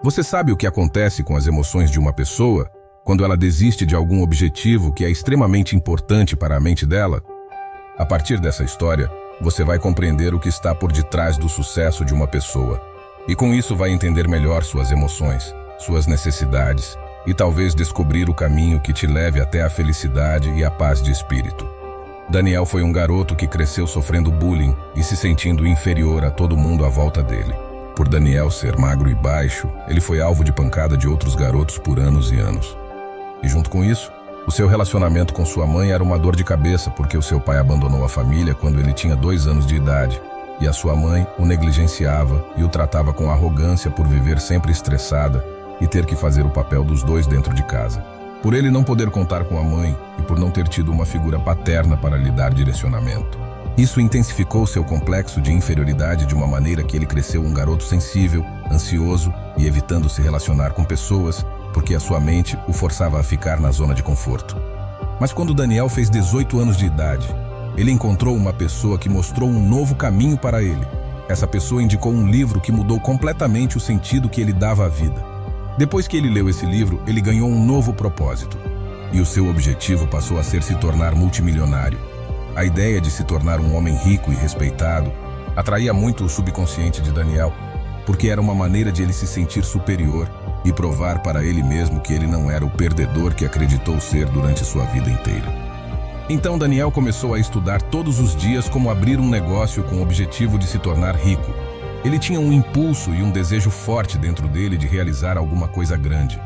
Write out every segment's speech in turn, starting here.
Você sabe o que acontece com as emoções de uma pessoa quando ela desiste de algum objetivo que é extremamente importante para a mente dela? A partir dessa história, você vai compreender o que está por detrás do sucesso de uma pessoa. E com isso vai entender melhor suas emoções, suas necessidades e talvez descobrir o caminho que te leve até a felicidade e a paz de espírito. Daniel foi um garoto que cresceu sofrendo bullying e se sentindo inferior a todo mundo à volta dele. Por Daniel ser magro e baixo, ele foi alvo de pancada de outros garotos por anos e anos. E junto com isso, o seu relacionamento com sua mãe era uma dor de cabeça porque o seu pai abandonou a família quando ele tinha 2 anos de idade e a sua mãe o negligenciava e o tratava com arrogância por viver sempre estressada e ter que fazer o papel dos dois dentro de casa. Por ele não poder contar com a mãe e por não ter tido uma figura paterna para lhe dar direcionamento. Isso intensificou seu complexo de inferioridade de uma maneira que ele cresceu um garoto sensível, ansioso e evitando se relacionar com pessoas, porque a sua mente o forçava a ficar na zona de conforto. Mas quando Daniel fez 18 anos de idade, ele encontrou uma pessoa que mostrou um novo caminho para ele. Essa pessoa indicou um livro que mudou completamente o sentido que ele dava à vida. Depois que ele leu esse livro, ele ganhou um novo propósito. E o seu objetivo passou a ser se tornar multimilionário. A ideia de se tornar um homem rico e respeitado atraía muito o subconsciente de Daniel, porque era uma maneira de ele se sentir superior e provar para ele mesmo que ele não era o perdedor que acreditou ser durante sua vida inteira. Então Daniel começou a estudar todos os dias como abrir um negócio com o objetivo de se tornar rico. Ele tinha um impulso e um desejo forte dentro dele de realizar alguma coisa grande.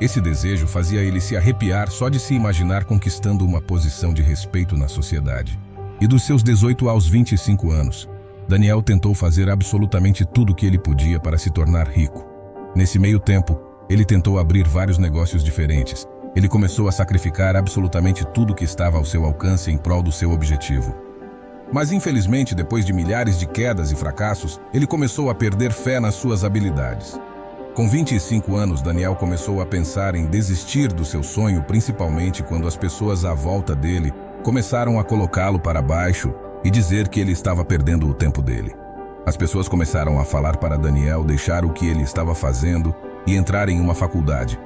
Esse desejo fazia ele se arrepiar só de se imaginar conquistando uma posição de respeito na sociedade. E dos seus 18 aos 25 anos, Daniel tentou fazer absolutamente tudo o que ele podia para se tornar rico. Nesse meio tempo, ele tentou abrir vários negócios diferentes. Ele começou a sacrificar absolutamente tudo que estava ao seu alcance em prol do seu objetivo. Mas infelizmente, depois de milhares de quedas e fracassos, ele começou a perder fé nas suas habilidades. Com 25 anos, Daniel começou a pensar em desistir do seu sonho, principalmente quando as pessoas à volta dele começaram a colocá-lo para baixo e dizer que ele estava perdendo o tempo dele. As pessoas começaram a falar para Daniel deixar o que ele estava fazendo e entrar em uma faculdade.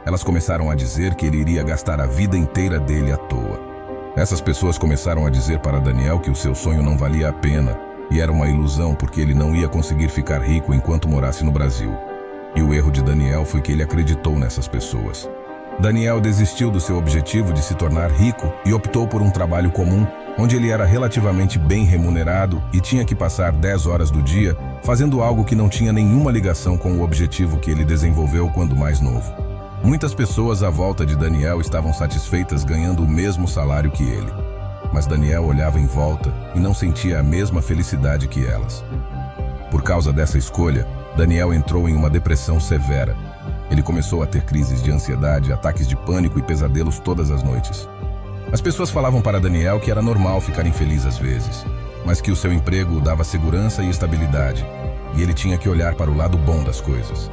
Elas começaram a dizer que ele iria gastar a vida inteira dele à toa. Essas pessoas começaram a dizer para Daniel que o seu sonho não valia a pena e era uma ilusão porque ele não ia conseguir ficar rico enquanto morasse no Brasil. E o erro de Daniel foi que ele acreditou nessas pessoas. Daniel desistiu do seu objetivo de se tornar rico e optou por um trabalho comum, onde ele era relativamente bem remunerado e tinha que passar 10 horas do dia fazendo algo que não tinha nenhuma ligação com o objetivo que ele desenvolveu quando mais novo. Muitas pessoas à volta de Daniel estavam satisfeitas ganhando o mesmo salário que ele. Mas Daniel olhava em volta e não sentia a mesma felicidade que elas. Por causa dessa escolha, Daniel entrou em uma depressão severa. Ele começou a ter crises de ansiedade, ataques de pânico e pesadelos todas as noites. As pessoas falavam para Daniel que era normal ficar infeliz às vezes, mas que o seu emprego dava segurança e estabilidade, e ele tinha que olhar para o lado bom das coisas.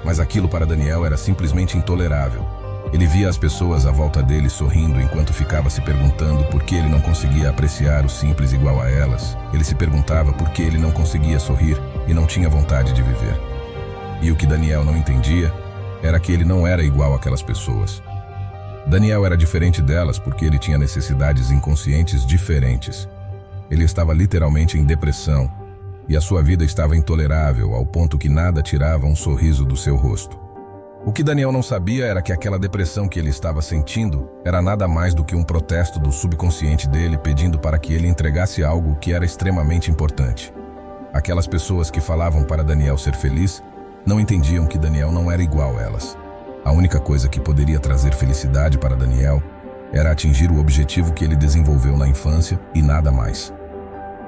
Mas aquilo para Daniel era simplesmente intolerável. Ele via as pessoas à volta dele sorrindo enquanto ficava se perguntando por que ele não conseguia apreciar o simples igual a elas. Ele se perguntava por que ele não conseguia sorrir e não tinha vontade de viver. E o que Daniel não entendia era que ele não era igual àquelas pessoas. Daniel era diferente delas porque ele tinha necessidades inconscientes diferentes. Ele estava literalmente em depressão e a sua vida estava intolerável ao ponto que nada tirava um sorriso do seu rosto. O que Daniel não sabia era que aquela depressão que ele estava sentindo era nada mais do que um protesto do subconsciente dele pedindo para que ele entregasse algo que era extremamente importante. Aquelas pessoas que falavam para Daniel ser feliz não entendiam que Daniel não era igual a elas. A única coisa que poderia trazer felicidade para Daniel era atingir o objetivo que ele desenvolveu na infância e nada mais.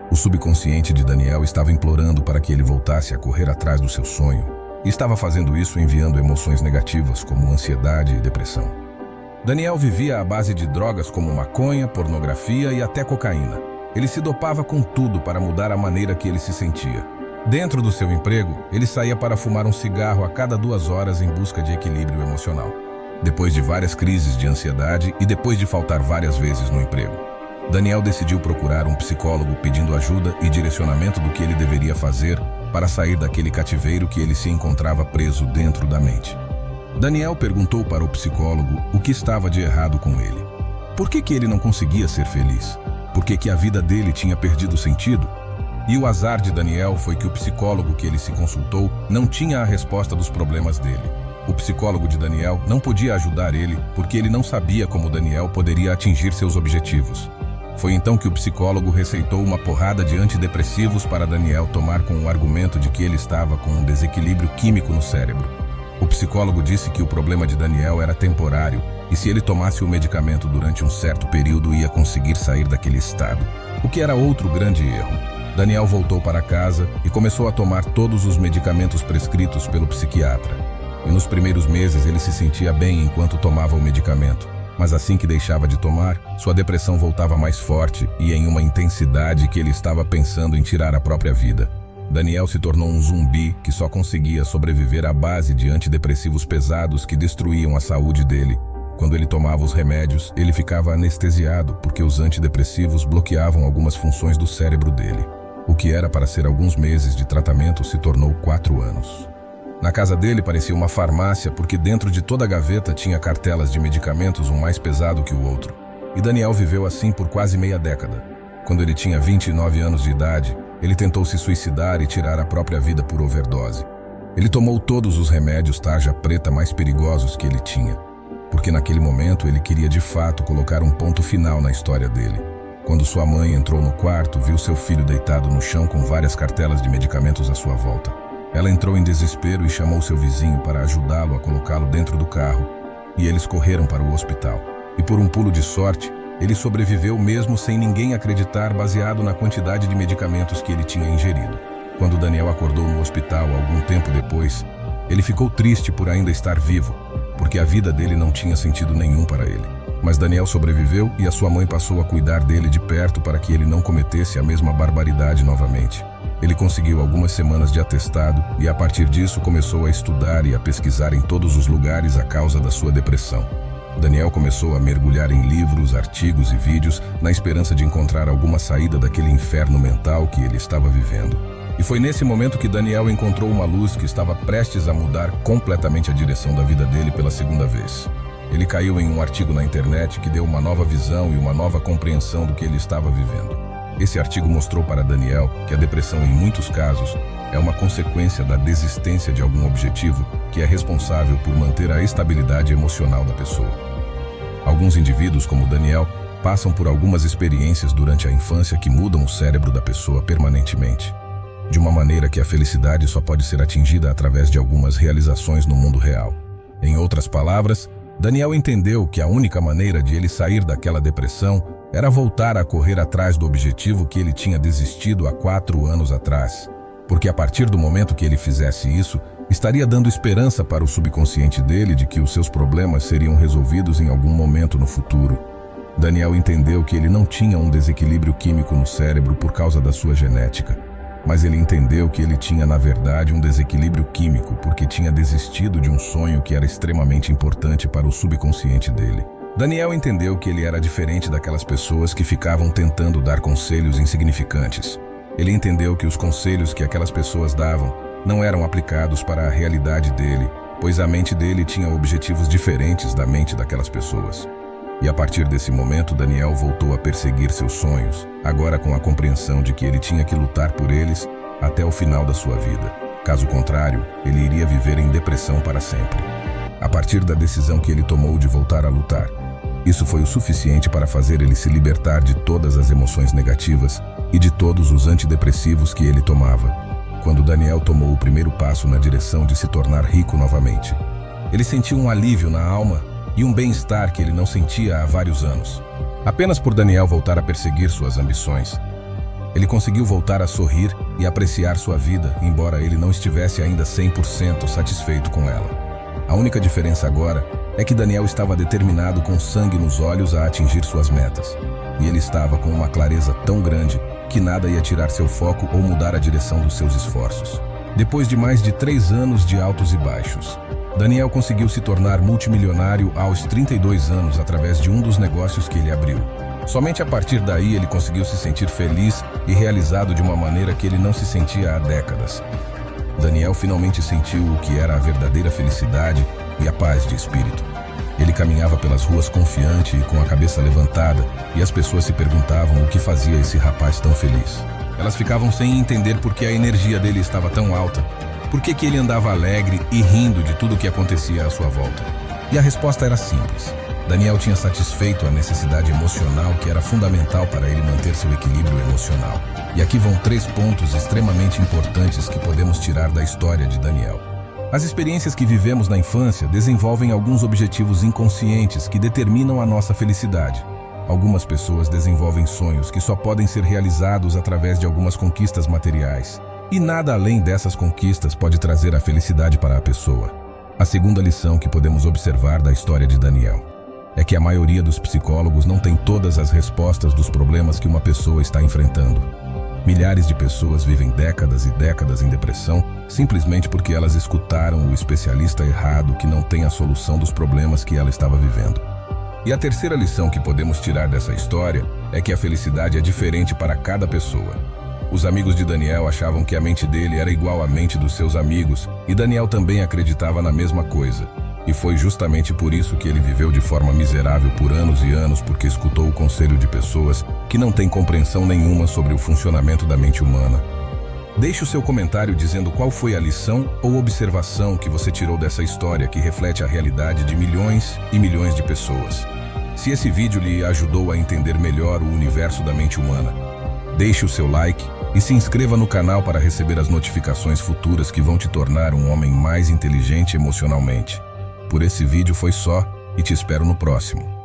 O subconsciente de Daniel estava implorando para que ele voltasse a correr atrás do seu sonho, e estava fazendo isso enviando emoções negativas como ansiedade e depressão. Daniel vivia à base de drogas como maconha, pornografia e até cocaína. Ele se dopava com tudo para mudar a maneira que ele se sentia. Dentro do seu emprego, ele saía para fumar um cigarro a cada 2 horas em busca de equilíbrio emocional. Depois de várias crises de ansiedade e depois de faltar várias vezes no emprego, Daniel decidiu procurar um psicólogo pedindo ajuda e direcionamento do que ele deveria fazer para sair daquele cativeiro que ele se encontrava preso dentro da mente. Daniel perguntou para o psicólogo o que estava de errado com ele. Por que ele não conseguia ser feliz? Por que a vida dele tinha perdido sentido? E o azar de Daniel foi que o psicólogo que ele se consultou não tinha a resposta dos problemas dele. O psicólogo de Daniel não podia ajudar ele porque ele não sabia como Daniel poderia atingir seus objetivos. Foi então que o psicólogo receitou uma porrada de antidepressivos para Daniel tomar com o argumento de que ele estava com um desequilíbrio químico no cérebro. O psicólogo disse que o problema de Daniel era temporário e se ele tomasse o medicamento durante um certo período ia conseguir sair daquele estado, o que era outro grande erro. Daniel voltou para casa e começou a tomar todos os medicamentos prescritos pelo psiquiatra. E nos primeiros meses ele se sentia bem enquanto tomava o medicamento, mas assim que deixava de tomar, sua depressão voltava mais forte e em uma intensidade que ele estava pensando em tirar a própria vida. Daniel se tornou um zumbi que só conseguia sobreviver à base de antidepressivos pesados que destruíam a saúde dele. Quando ele tomava os remédios, ele ficava anestesiado porque os antidepressivos bloqueavam algumas funções do cérebro dele. O que era para ser alguns meses de tratamento se tornou 4 anos. Na casa dele parecia uma farmácia porque dentro de toda a gaveta tinha cartelas de medicamentos, um mais pesado que o outro. E Daniel viveu assim por quase meia década. Quando ele tinha 29 anos de idade, ele tentou se suicidar e tirar a própria vida por overdose. Ele tomou todos os remédios tarja preta mais perigosos que ele tinha, porque naquele momento ele queria de fato colocar um ponto final na história dele. Quando sua mãe entrou no quarto, viu seu filho deitado no chão com várias cartelas de medicamentos à sua volta. Ela entrou em desespero e chamou seu vizinho para ajudá-lo a colocá-lo dentro do carro, e eles correram para o hospital. E por um pulo de sorte, ele sobreviveu mesmo sem ninguém acreditar, baseado na quantidade de medicamentos que ele tinha ingerido. Quando Daniel acordou no hospital algum tempo depois, ele ficou triste por ainda estar vivo, porque a vida dele não tinha sentido nenhum para ele. Mas Daniel sobreviveu e a sua mãe passou a cuidar dele de perto para que ele não cometesse a mesma barbaridade novamente. Ele conseguiu algumas semanas de atestado e a partir disso começou a estudar e a pesquisar em todos os lugares a causa da sua depressão. Daniel começou a mergulhar em livros, artigos e vídeos na esperança de encontrar alguma saída daquele inferno mental que ele estava vivendo. E foi nesse momento que Daniel encontrou uma luz que estava prestes a mudar completamente a direção da vida dele pela segunda vez. Ele caiu em um artigo na internet que deu uma nova visão e uma nova compreensão do que ele estava vivendo. Esse artigo mostrou para Daniel que a depressão, em muitos casos, é uma consequência da desistência de algum objetivo que é responsável por manter a estabilidade emocional da pessoa. Alguns indivíduos, como Daniel, passam por algumas experiências durante a infância que mudam o cérebro da pessoa permanentemente, de uma maneira que a felicidade só pode ser atingida através de algumas realizações no mundo real. Em outras palavras, Daniel entendeu que a única maneira de ele sair daquela depressão era voltar a correr atrás do objetivo que ele tinha desistido há 4 anos atrás, porque a partir do momento que ele fizesse isso, estaria dando esperança para o subconsciente dele de que os seus problemas seriam resolvidos em algum momento no futuro. Daniel entendeu que ele não tinha um desequilíbrio químico no cérebro por causa da sua genética, mas ele entendeu que ele tinha, na verdade, um desequilíbrio químico porque tinha desistido de um sonho que era extremamente importante para o subconsciente dele. Daniel entendeu que ele era diferente daquelas pessoas que ficavam tentando dar conselhos insignificantes. Ele entendeu que os conselhos que aquelas pessoas davam não eram aplicados para a realidade dele, pois a mente dele tinha objetivos diferentes da mente daquelas pessoas. E a partir desse momento, Daniel voltou a perseguir seus sonhos, agora com a compreensão de que ele tinha que lutar por eles até o final da sua vida. Caso contrário, ele iria viver em depressão para sempre. A partir da decisão que ele tomou de voltar a lutar, isso foi o suficiente para fazer ele se libertar de todas as emoções negativas e de todos os antidepressivos que ele tomava. Quando Daniel tomou o primeiro passo na direção de se tornar rico novamente, ele sentiu um alívio na alma e um bem-estar que ele não sentia há vários anos. Apenas por Daniel voltar a perseguir suas ambições, ele conseguiu voltar a sorrir e apreciar sua vida, embora ele não estivesse ainda 100% satisfeito com ela. A única diferença agora é que Daniel estava determinado com sangue nos olhos a atingir suas metas. E ele estava com uma clareza tão grande que nada ia tirar seu foco ou mudar a direção dos seus esforços. Depois de mais de 3 anos de altos e baixos, Daniel conseguiu se tornar multimilionário aos 32 anos através de um dos negócios que ele abriu. Somente a partir daí ele conseguiu se sentir feliz e realizado de uma maneira que ele não se sentia há décadas. Daniel finalmente sentiu o que era a verdadeira felicidade e a paz de espírito. Ele caminhava pelas ruas confiante e com a cabeça levantada, e as pessoas se perguntavam o que fazia esse rapaz tão feliz. Elas ficavam sem entender por que a energia dele estava tão alta, por que ele andava alegre e rindo de tudo o que acontecia à sua volta. E a resposta era simples. Daniel tinha satisfeito a necessidade emocional que era fundamental para ele manter seu equilíbrio emocional. E aqui vão 3 pontos extremamente importantes que podemos tirar da história de Daniel. As experiências que vivemos na infância desenvolvem alguns objetivos inconscientes que determinam a nossa felicidade. Algumas pessoas desenvolvem sonhos que só podem ser realizados através de algumas conquistas materiais. E nada além dessas conquistas pode trazer a felicidade para a pessoa. A segunda lição que podemos observar da história de Daniel é que a maioria dos psicólogos não tem todas as respostas dos problemas que uma pessoa está enfrentando. Milhares de pessoas vivem décadas e décadas em depressão simplesmente porque elas escutaram o especialista errado que não tem a solução dos problemas que ela estava vivendo. E a terceira lição que podemos tirar dessa história é que a felicidade é diferente para cada pessoa. Os amigos de Daniel achavam que a mente dele era igual à mente dos seus amigos, e Daniel também acreditava na mesma coisa. E foi justamente por isso que ele viveu de forma miserável por anos e anos, porque escutou o conselho de pessoas que não têm compreensão nenhuma sobre o funcionamento da mente humana. Deixe o seu comentário dizendo qual foi a lição ou observação que você tirou dessa história que reflete a realidade de milhões e milhões de pessoas. Se esse vídeo lhe ajudou a entender melhor o universo da mente humana, deixe o seu like e se inscreva no canal para receber as notificações futuras que vão te tornar um homem mais inteligente emocionalmente. Por esse vídeo foi só, e te espero no próximo.